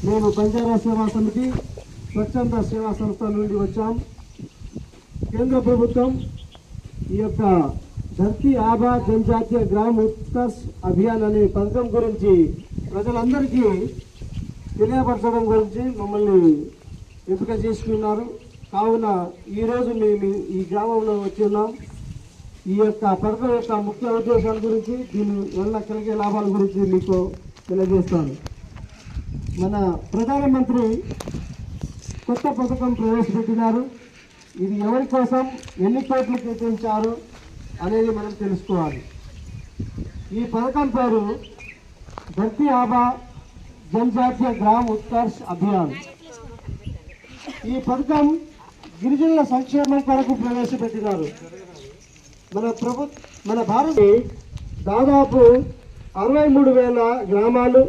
మేము బంజారా సేవా సమితి స్వచ్ఛంద సేవా సంస్థ నుండి వచ్చాం. కేంద్ర ప్రభుత్వం ఈ యొక్క ధర్తీ ఆబా జనజాతీయ గ్రామ ఉత్కర్ష్ అభియాన్ అనే పథకం గురించి ప్రజలందరికీ తెలియపరచడం గురించి మమ్మల్ని ఎంపిక చేసుకున్నారు. కావున ఈరోజు మేము ఈ గ్రామంలో వచ్చి ఉన్నాం. ఈ యొక్క పథకం యొక్క ముఖ్య ఉద్దేశాల గురించి, దీని వల్ల కలిగే లాభాల గురించి మీకు తెలియజేస్తాను. మన ప్రధానమంత్రి కొత్త పథకం ప్రవేశపెట్టినారు. ఇది ఎవరి కోసం, ఎన్ని కోట్లు కేటాయించారు అనేది మనం తెలుసుకోవాలి. ఈ పథకం పేరు ధర్తీ ఆబా జనజాతీయ గ్రామ ఉత్కర్ష్ అభియాన్. ఈ పథకం గిరిజనుల సంక్షేమం కొరకు ప్రవేశపెట్టినారు. మన భారత దాదాపు 63,000 గ్రామాలు